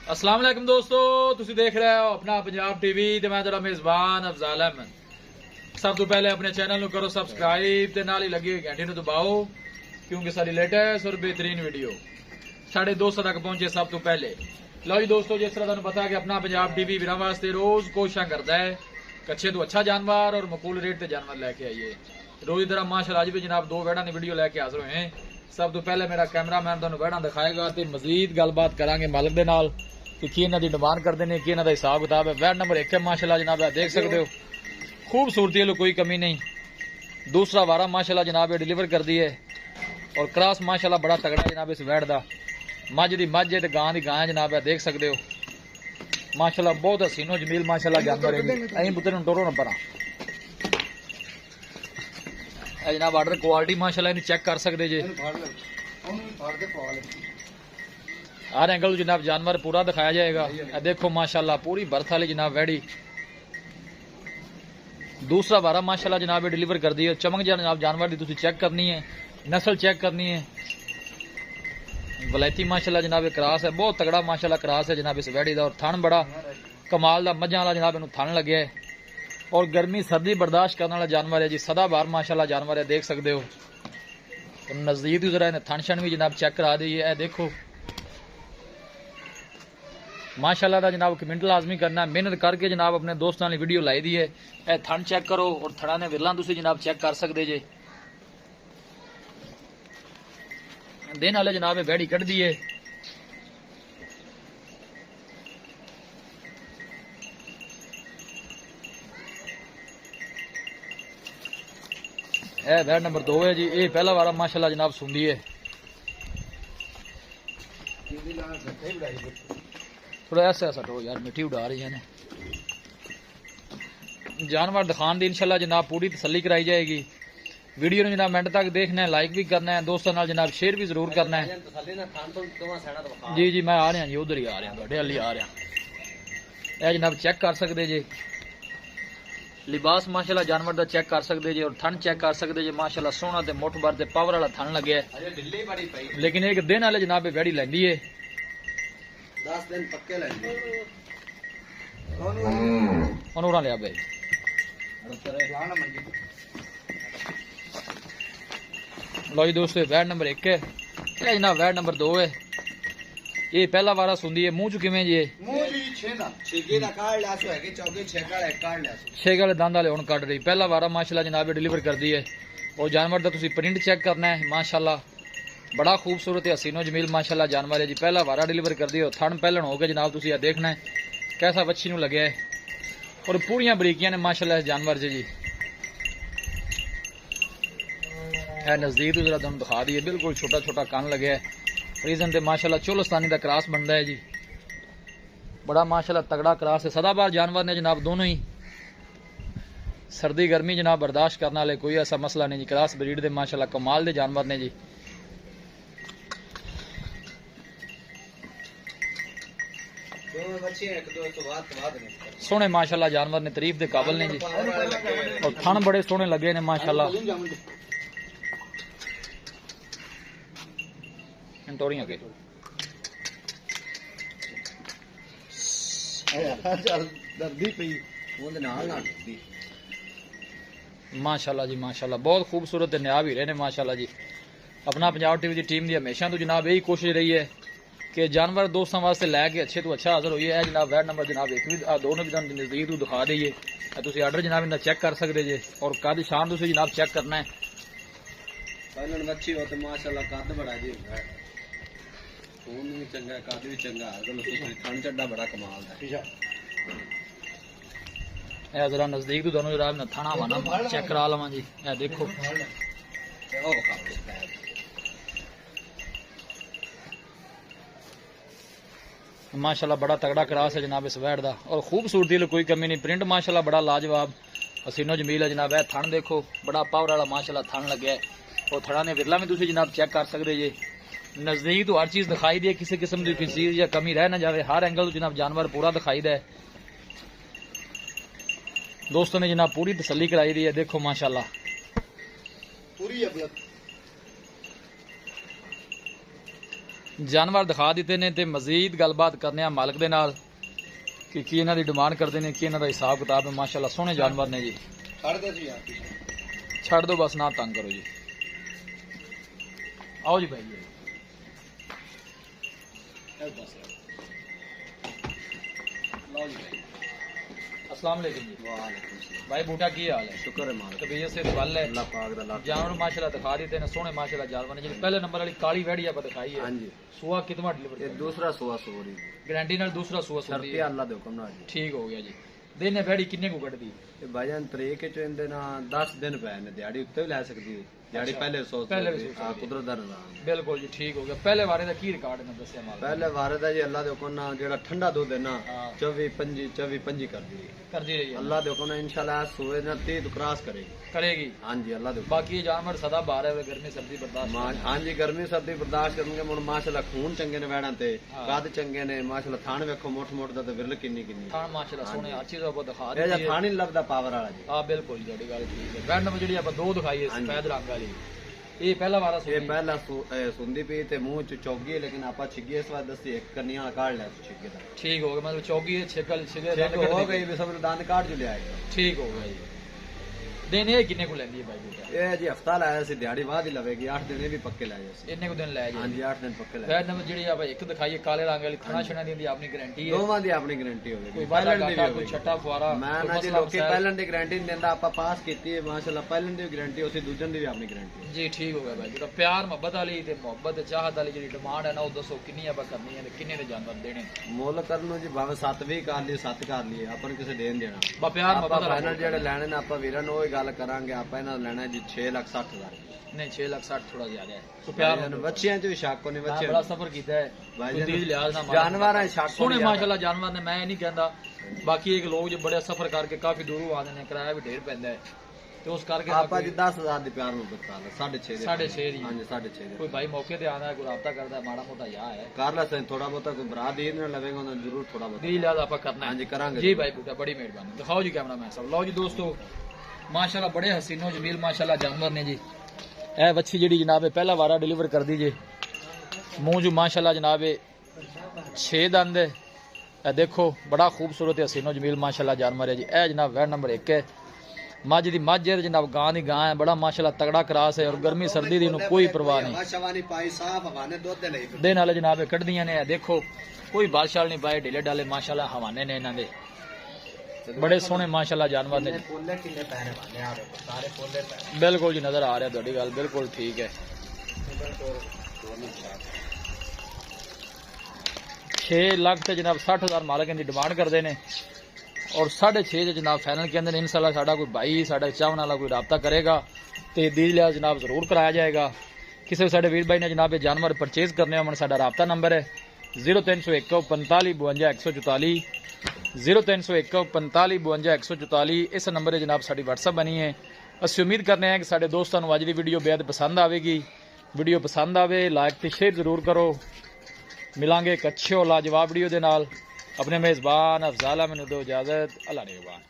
अस्सलाम वालेकुम दोस्तों, तुसी देख रहे हो अपना पंजाब टीवी ते मैं तेरा मेजबान अफजाल अहमद। सब तो पहले अपने चैनल करो सबसक्राइब ते नाल ही लगी हुई घंटी दबाओ, क्योंकि सारी लेटेस्ट और बेहतरीन वीडियो साढ़े 200 तक पहुंचे सब तो पहले। लो जी दोस्तों, जिस तरह तुहानू पता है कि अपना पंजाब टीवी वीरां वास्ते रोज कोशिश करता है कि अच्छे तो अच्छा जानवर और मकूल रेट ते जानवर लेके आइए। रोज तरह माशाल्लाह आज भी जनाब दो वेड़ा की वीडियो लेके हाजिर हुए हैं। सब तो पहले मेरा कैमरामैन तुहानू वेड़ा दिखाएगा तो मजीद गलबात करांगे मालिक दे नाल कि इन्हों की डिमांड करते हैं, कि इन्हों का हिसाब किताब है। वैट नंबर 1 है माशाल्लाह जनाब, देख सकते हो खूबसूरती है, कोई कमी नहीं। दूसरा वारा माशाल्लाह जनाब डिलीवर कर दी है और क्रॉस माशाल्लाह बड़ा तगड़ा जनाब इस वैट का। मझ की मझ है तो गां की गां है जनाब, देख सकते हो माशाल्लाह बहुत हसीनो जमील माशाल्लाह जानवर है। पुत्र टोरो न परा जनाब आर्डर क्वालिटी माशाल्लाह इन्हें चेक कर सकते जे। हर एंगल जनाब जानवर पूरा दिखाया जाएगा। देखो माशाल्लाह पूरी बर्थ वाली जनाब वैड़ी। दूसरा बारा माशाल्लाह जनाब डिलीवर कर दी है। चमक जनाब जानवर की तुसी चेक करनी है, नस्ल चेक करनी है। वलैती माशाल्लाह जनाब क्रॉस है, बहुत तगड़ा माशाल्लाह क्रॉस है जनाब इस वैड़ी का। और थन बड़ा कमाल का मझां वाला जनाब इन थन लगे है और गर्मी सर्दी बर्दाश्त करने वाला जानवर है जी। सदाबहार माशाल्लाह जानवर है, देख सकते हो। तो नजदीक जरा इन्हें थन शन भी जनाब चेक करा दी है। देखो माशाल्लाह दा जनाब कमेंट लाजमी करना, मेहनत करके जनाब अपने दोस्तों ने वीडियो लाई दी है। ए थन चेक करो और थड़ा ने विरला तुसी जनाब चेक कर सकते जे। दिन वाले जनाब बैड़ी कट दी है। ए बैड नंबर 2 है जी। ये पहला वारा माशाल्लाह जनाब सुनदी है। थोड़ा ऐसा ऐसा टो यार, मिट्टी उड़ा रही है। जानवर दिखाने की इंशाल्लाह जनाब पूरी तसल्ली कराई जाएगी। वीडियो ने जनाब मिनट तक देखना है, लाइक भी करना है, दोस्तों नाल जनाब शेयर भी जरूर करना है। जी जी मैं आ रहा जी, उधर ही आ रहा, थोड़े हाली आ रहा। यह जनाब चेक कर सकते जे। लिबास माशाल्लाह जानवर का चेक कर सकते जे और थन चेक कर सकते जे। माशाल्लाह सोहना ते मुठ भर ते पावर वाला थन लगे है। लेकिन एक दिन वाले जनाब वैड़ी लैंदी है। 10 दिन पक्के लेंगे। लिया भाई लो जी दोस्तों, वैट नंबर 1 है जनाब, वैट नंबर 2 है। ये पहला वारा सुनदी है। मुंह चु किवें जी? छे वाले दंद वाले हुण कट रही। पहला वारा माशाल्लाह जनाब डिलीवर कर दी है। और जानवर का तुसी प्रिंट चेक करना है, माशाल्लाह बड़ा खूबसूरत है, हसीनो जमील माशाल्लाह जानवर है जी। पहला वारा डिलीवर कर दी और थन पहलन हो गए जनाब, तुसी देखना है कैसा बच्ची नूं लगे है। और पूरियां बरीकियां ने माशाल्लाह इस जानवर जी। नजदीक जरा तुम दिखा दी है, बिल्कुल छोटा छोटा कान लगे है। रीजन ते माशाल्लाह चोलस्तानी का क्रॉस बनता है जी। बड़ा माशाल्लाह तगड़ा क्रॉस है। सदाबहार जानवर ने जनाब, दोनों ही सर्दी गर्मी जनाब बर्दाश्त करने वाले, कोई ऐसा मसला नहीं जी। क्रॉस ब्रीड दे माशाल्लाह कमाल दे जानवर ने जी। सोने माशाल्लाह जानवर ने, तारीफ दे काबिल ने जी। और थन बड़े सोने लगे ने माशाल्लाह। टोरियां के माशाल्लाह जी माशाल्लाह बहुत खूबसूरत न्याब ही रहे ने माशाल्लाह जी। अपना पंजाब टीवी की टीम की हमेशा तो जनाब यही कोशिश रही है कि जानवर दोस्तों वास्ते लैके अच्छे तो अच्छा हाजिर होइए। है जनाब वैट नंबर जनाब 1 भी दोनों भी नजदीक तो दिखा दी है। तुम आर्डर जनाब इन्हें चेक कर सकते जे। और कद शान तुम जनाब चेक करना है। मच्छी हो तो माशाल्लाह कद बड़ा जी, खून भी चंगा, कद भी चंगा, थन चड्डा बड़ा कमाल है। जरा नजदीक तो दोनों जनाब थाना वाना चेक करा लवा जी। देखो माशाल्लाह बड़ा तगड़ा क्रॉस है जनाब इस वैट का। और खूबसूरती कोई कमी नहीं। प्रिंट माशाल्लाह बड़ा लाजवाब हसीनो जमील है जनाब। थन देखो बड़ा पावर वाला माशाल्लाह थन लगे है। और थड़ा ने विरला में तुम जनाब चेक कर सकते जे। नजदीक तो हर चीज दिखाई दी है, किसी किस्म की चीज या कमी रह ना जाए। हर एंगल तो जनाब जानवर पूरा दिखाई दे। दोस्तों ने जनाब पूरी तसल्ली कराई दी है। देखो माशाल्लाह पूरी ਜਾਨਵਰ ਦਿਖਾ ਦਿੱਤੇ ਨੇ ਤੇ ਮਜ਼ੀਦ ਗੱਲਬਾਤ ਕਰਨੇ ਆ ਮਾਲਕ ਦੇ ਨਾਲ ਕਿ ਕੀ ਇਹਨਾਂ ਦੀ ਡਿਮਾਂਡ ਕਰਦੇ ਨੇ, ਕੀ ਇਹਨਾਂ ਦਾ ਹਿਸਾਬ ਕਿਤਾਬ ਹੈ। ਮਾਸ਼ਾਅੱਲਾ ਸੋਹਣੇ ਜਾਨਵਰ ਨੇ ਜੀ। ਛੱਡ ਦੇ ਜੀ ਯਾਰ, ਛੱਡ ਦੋ ਬਸ, ਨਾ ਤੰਗ ਕਰੋ ਜੀ। आओ जी भाई, अस्सलाम वालेकुम जी। भाई बूटा की हाल है? शुक्र है मालिक, तबीयत से बल है? अल्लाह पाक दा लाख जानवर माशाल्लाह दिखा देते हैं सोहने माशाल्लाह जानवर ने। जी पहले नंबर वाली काली वैड़ी आप दिखाई है, हां जी। सुआ कितना डिलीवर? ये दूसरा सुआ सोरी गारंटी नाल दूसरा सुआ सोरी शर्ती अल्लाह दे हुक्म नाल। ठीक हो गया जी। दिन है वैड़ी किन्ने को कटदी? ये भाईजान तरीके च इंदे ना 10 दिन पए ने, दिहाड़ी उत्ते भी लै सकदी है, दिहाड़ी पहले सोच पहले भी हां कुदरत दा निजाम। बिल्कुल जी ठीक हो गया। पहले वारे दा की रिकॉर्ड ने दसया माल? पहले वारे दा जी अल्लाह दे हुक्म नाल जेड़ा ठंडा दूध है ना हाँ। 24-25 कर दी कर दी रही है अल्लाह दे हुक्म नाल इंशाल्लाह सुबह ना 30 क्रॉस करेगी। करेगी हां जी अल्लाह दे हुक्म। बाकी ये जानवर सदा बाहर है, गर्मी सर्दी बर्दाश्त हां जी गर्मी सर्दी बर्दाश्त करेंगे। मुड़ माशाल्लाह खून चंगे ने वैड़ां ते, हाँ। कद चंगे ने माशाल्लाह, थान वेखो मोट मोट दा ते विरल किन्नी किन्नी। थान माशाल्लाह सोहने हर चीज आपको दिखा ये दी जा है। थान ही लभदा पावर वाला जी। हां बिल्कुल जी ਤੁਹਾਡੀ ਗੱਲ ठीक है। वैंड में ਜਿਹੜੀ ਆਪਾਂ ਦੋ ਦਿਖਾਈ ਹੈ हाँ जी। सफेद रंग वाली, ਇਹ ਪਹਿਲਾ ਵਾਰਾ ये ਸੁਣੀ? पहला सुंदी पी ते मुंह च चौगी है, लेकिन आपा छिगे इस बार दसी एक कन्या काट लिया छिगे दा। ठीक हो गया, मतलब चौकी है छिकल छिगे ठीक हो गई भी सब दान काट जो ले आएगा। ठीक हो गया जी। दिन ਇਹ ਕਿੰਨੇ ਕੋ ਲੈਂਦੀ ਹੈ ਭਾਈ ਬੂਟਾ? ये जी हफ्ता लाया सी, दिहाड़ी बाद ही लवेगी, 8 दिन ये भी पक्के लाए सी। ਇੰਨੇ ਕੋ ਦਿਨ ਲੈ हां ਜੀ। जी 8 दिन पक्के लाए। ਵੈਂਡ ਨੰਬਰ ਜਿਹੜੀ ਆਪਾਂ ਇੱਕ ਦਿਖਾਈ ਹੈ ਕਾਲੇ ਰੰਗ ਵਾਲੀ, ਥਣਾ ਛਣਾ ਦੀ ਆਪਣੀ ਗਾਰੰਟੀ ਹੈ? दोवां दी अपनी गारंटी ਕੋਈ होगी, ਵਾਦਾ पैलन दी ਘਾਟਾ भी ਕੋਈ होगी। ਛੱਟਾ ਫੁਆਰਾ मैं ਕੋਈ ना जी ਮਸਲਾ लोकी मसाइल? पैलन दी गारंटी नहीं देंदा, आपा पास कीती है माशाल्लाह, पैलन दी गारंटी उसी दूजन दी भी अपनी गारंटी है। जी ठीक हो गया भाई। ਜਿਹੜਾ ਪਿਆਰ ਮੁਹੱਬਤ ਵਾਲੀ ਤੇ ਮੁਹੱਬਤ ਤੇ ਚਾਹਤ ਵਾਲੀ ਜਿਹੜੀ ਡਿਮਾਂਡ ਹੈ ਨਾ, ਉਹ ਦੱਸੋ ਕਿੰਨੀ ਆਪਾਂ ਕਰਨੀ ਹੈ ਤੇ ਕਿੰਨੇ ਦੇ ਜਾਨਵਰ ਦੇਣੇ? ਮੁੱਲ ਕਰਨ ਨੂੰ ਜੀ ਭਾਵੇਂ 7 ਵੀ ਕਰ ਲਈ 7 ਕਰ ਲਈਏ, ਆਪਾਂ ਨੂੰ ਕਿਸੇ ਦੇਣ ਦੇਣਾ। ਬਾ ਪਿਆਰ ਆਪਾਂ ਮੁਹੱਬਤ ਫਾਈਨਲ ਵਾਲਾ ਜਿਹੜੇ ਲੈਣੇ ਨੇ ਆਪਾਂ ਵੀਰਾਂ ਨੂੰ ਉਹ ਹੀ ਗੱਲ ਕਰਾਂਗੇ। ਆਪਾਂ ਇਹਨਾਂ ਦਾ ਲੈਣਾ ਜੀ 6,60,000। नहीं 6,60,000 थोड़ा ज्यादा है तो प्यार मुहब्बत। ਬੱਚਿਆਂ ਚ ਵੀ ਸ਼ੱਕ ਨਹੀਂ, हाँ, ਬੱਚੇ बड़ा सफर किया है भाई कोई जान, दीज लिहाज ना जानवर है, शक सोने नहीं माशाल्लाह जानवर ने, मैं नहीं कहता। बाकी एक लोग जो बड़े सफर करके काफी दूरों आते हैं, किराया भी ढेर पैंदा है तो उस करके ਆਪਾਂ ਜੀ 10,000 ਦੀ ਪਿਆਰ ਨੂੰ ਬਤਾ ਲਾ 6.5 ਦੇ 6.5 ਦੀ। ਹਾਂਜੀ 6.5 ਦੇ कोई भाई मौके ते आना है, कोई राब्ता करता है, माड़ा मोटा या है ਕਰ ਲਾ ਸੇ ਥੋੜਾ ਬਹੁਤਾ ਕੋਈ ਭਰਾ ਦੇ ਨਾ ਲਵੇਗਾ ਉਹਨਾਂ ਨੂੰ ਜ਼ਰੂਰ ਥੋੜਾ ਬਹੁਤਾ दीज लिहाज आप करना हाँ जी, करांगे। जी भाई बूटा बड़ी मेहरबानी। दिखाओ जी कैमरा मैन साहब। लो जी दोस्तों माशाल्लाह बड़े हसीनो जमील माशाल्लाह जानवर ने जी। ए बच्ची जी जनाब पहला वारा डिलीवर कर दी जी। मुंह जो माशाल्लाह जनाब 6 दंद है। ए देखो बड़ा खूबसूरत हसीनो जमील माशाल्लाह जानवर है जी। ए जनाब वैड नंबर 1 है। मझ दी मझ है जनाब, गां दी गां है। बड़ा माशाल्लाह तगड़ा क्रास है और गर्मी सर्दी दी इन्हू कोई परवाह नहीं। शवानी पाई साफ हवाने दुध दे नहीं दिन वाले जनाब कढ़दियां ने। देखो कोई बादशाह नहीं पाए, ढीले डाले माशाल्लाह हवाने ने इन्हां दे। बड़े सोहने माशाल्लाह जानवर ने। पोले किन्ने पैरे वाले आ रहे सारे पोले पैरे बिल्कुल जी नजर आ रहा है, तुहाडी गल बिल्कुल ठीक है। 6 लाख ते जनाब 60,000 मालक इनकी डिमांड करते हैं और 6.5 जनाब फाइनल कहते हैं। इंशाल्लाह साडा कोई भाई साडा चाहने वाला कोई राब्ता करेगा तो दीज लिहाज जनाब जरूर कराया जाएगा। किसी साडे वीर भाई ने जनाब ये जानवर परचेज करने हो, साडा राब्ता नंबर है 0301 45 52 144 0301 45 52 144। इस नंबर पर जनाब साडी WhatsApp बनी है। ਅਸੀਂ उम्मीद करने हैं कि साडे दोस्तों ਨੂੰ ਅੱਜ ਦੀ ਵੀਡੀਓ बेहद पसंद आएगी। वीडियो पसंद आवे लाइक ते शेयर जरूर करो। मिलांगे एक अच्छे और लाजवाब वीडियो दे नाल। अपने मेज़बान अफजाल मैनू दो इजाजत। अल्लाह निगहबान।